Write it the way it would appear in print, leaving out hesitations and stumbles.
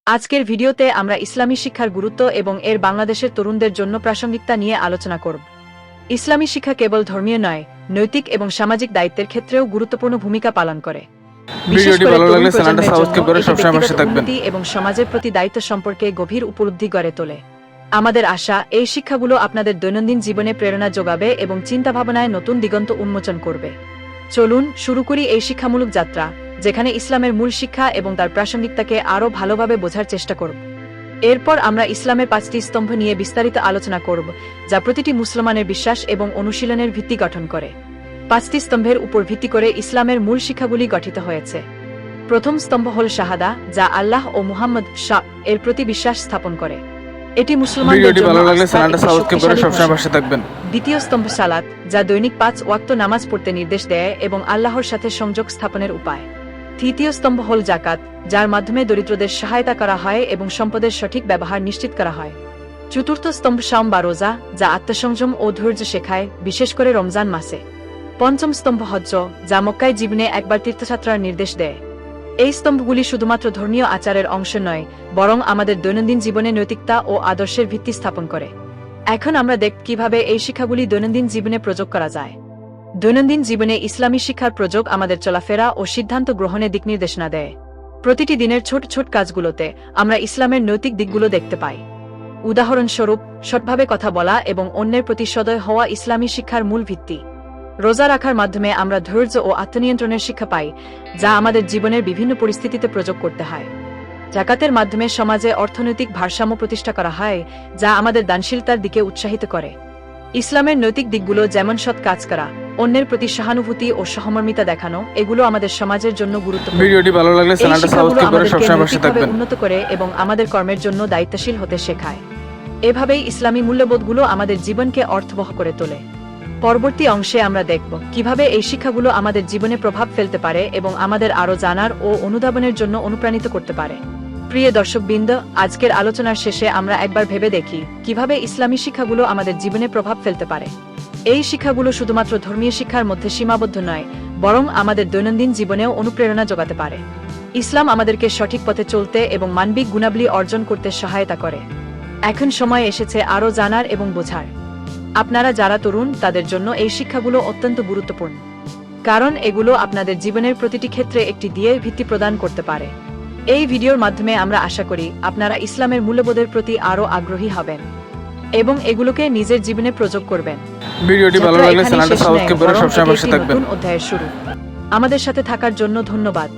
আজকের ভিডিওতে আমরা ইসলামী শিক্ষার গুরুত্ব এবং এর বাংলাদেশের তরুণদের জন্য প্রাসঙ্গিকতা নিয়ে আলোচনা করব। ইসলামী শিক্ষা কেবল ধর্মীয় নয়, নৈতিক এবং সামাজিক দায়িত্বের ক্ষেত্রেও গুরুত্বপূর্ণ ভূমিকা পালন করে। ভিডিওটি ভালো লাগলে চ্যানেলটা সাবস্ক্রাইব করে সবসময় পাশে থাকবেন এবং সমাজের প্রতি দায়িত্ব সম্পর্কে গভীর উপলব্ধি গড়ে তোলে। আমাদের আশা, এই শিক্ষাগুলো আপনাদের দৈনন্দিন জীবনে প্রেরণা যোগাবে এবং চিন্তাভাবনায় নতুন দিগন্ত উন্মোচন করবে। চলুন শুরু করি এই শিক্ষামূলক যাত্রা, যেখানে ইসলামের মূল শিক্ষা এবং তার প্রাসঙ্গিকতাকে আরও ভালোভাবে বোঝার চেষ্টা করব। এরপর আমরা ইসলামের 5টি স্তম্ভ নিয়ে বিস্তারিত আলোচনা করব, যা প্রতিটি মুসলমানের বিশ্বাস এবং অনুশীলনের ভিত্তি গঠন করে। 5টি স্তম্ভের উপর ভিত্তি করে ইসলামের মূল শিক্ষাগুলি গঠিত হয়েছে। প্রথম স্তম্ভ হল শাহাদা, যা আল্লাহ ও মুহাম্মদ এর প্রতি বিশ্বাস স্থাপন করে। এটি মুসলমানদের জন্য আস্থার একটি শক্তিশালী ঘোষণা। দ্বিতীয় স্তম্ভ সালাত, যা দৈনিক 5 ওয়াক্ত নামাজ পড়তে নির্দেশ দেয় এবং আল্লাহর সাথে সংযোগ স্থাপনের উপায়। তৃতীয় স্তম্ভ হল যাকাত, যার মাধ্যমে দরিদ্রদের সহায়তা করা হয় এবং সম্পদের সঠিক ব্যবহার নিশ্চিত করা হয়। চতুর্থ স্তম্ভ সাওম বা রোজা, যা আত্মসংযম ও ধৈর্য শেখায়, বিশেষ করে রমজান মাসে। পঞ্চম স্তম্ভ হজ্জ, যা মক্কায় জীবনে একবার তীর্থযাত্রার নির্দেশ দেয়। এই স্তম্ভগুলি শুধুমাত্র ধর্মীয় আচারের অংশ নয়, বরং আমাদের দৈনন্দিন জীবনে নৈতিকতা ও আদর্শের ভিত্তি স্থাপন করে। এখন আমরা দেখব কিভাবে এই শিক্ষাগুলি দৈনন্দিন জীবনে প্রয়োগ করা যায়। দৈনন্দিন জীবনে ইসলামী শিক্ষার প্রয়োগ আমাদের চলাফেরা ও সিদ্ধান্ত গ্রহণে দিকনির্দেশনা দেয়। প্রতিটি দিনের ছোট ছোট কাজগুলোতে আমরা ইসলামের নৈতিক দিকগুলো দেখতে পাই। উদাহরণস্বরূপ, সৎভাবে কথা বলা এবং অন্যের প্রতি সদয় হওয়া ইসলামী শিক্ষার মূল ভিত্তি। রোজা রাখার মাধ্যমে আমরা ধৈর্য ও আত্মনিয়ন্ত্রণের শিক্ষা পাই, যা আমাদের জীবনের বিভিন্ন পরিস্থিতিতে প্রয়োগ করতে হয়। যাকাতের মাধ্যমে সমাজে অর্থনৈতিক ভারসাম্য প্রতিষ্ঠা করা হয়, যা আমাদের দানশীলতার দিকে উৎসাহিত করে। ইসলামের নৈতিক দিকগুলো যেমন সৎ কাজ করা, অন্যের প্রতি সহানুভূতি ও সহমর্মিতা দেখানো, এগুলো আমাদের সমাজের জন্য গুরুত্বপূর্ণ। ভিডিওটি ভালো লাগলে চ্যানেলটা সাবস্ক্রাইব করে সবসময় পাশে থাকবেন। উন্নত করে এবং আমাদের কর্মের জন্য দায়িত্বশীল হতে শেখায়। এভাবেই ইসলামী মূল্যবোধগুলো আমাদের জীবনকে অর্থবহ করে তোলে। পরবর্তী অংশে আমরা দেখব কিভাবে এই শিক্ষাগুলো আমাদের জীবনে প্রভাব ফেলতে পারে এবং আমাদের আরও জানার ও অনুধাবনের জন্য অনুপ্রাণিত করতে পারে। প্রিয় দর্শকবৃন্দ, আজকের আলোচনার শেষে আমরা একবার ভেবে দেখি কিভাবে ইসলামী শিক্ষাগুলো আমাদের জীবনে প্রভাব ফেলতে পারে। এই শিক্ষাগুলো শুধুমাত্র ধর্মীয় শিক্ষার মধ্যে সীমাবদ্ধ নয়, বরং আমাদের দৈনন্দিন জীবনেও অনুপ্রেরণা যোগাতে পারে। ইসলাম আমাদেরকে সঠিক পথে চলতে এবং মানবিক গুণাবলী অর্জন করতে সহায়তা করে। এখন সময় এসেছে আরও জানার এবং বোঝার। আপনারা যারা তরুণ, তাদের জন্য এই শিক্ষাগুলো অত্যন্ত গুরুত্বপূর্ণ, কারণ এগুলো আপনাদের জীবনের প্রতিটি ক্ষেত্রে একটি দিয়ে ভিত্তি প্রদান করতে পারে। এই ভিডিওর মাধ্যমে আমরা আশা করি আপনারা ইসলামের মূল্যবোধের প্রতি আরও আগ্রহী হবেন এবং এগুলোকে নিজের জীবনে প্রয়োগ করবেন। ভিডিওটি ভালো লাগলে চ্যানেলটা সাবস্ক্রাইব করে সবসময় পাশে থাকবেন। নতুন অধ্যায়ের শুরু। আমাদের সাথে থাকার জন্য ধন্যবাদ।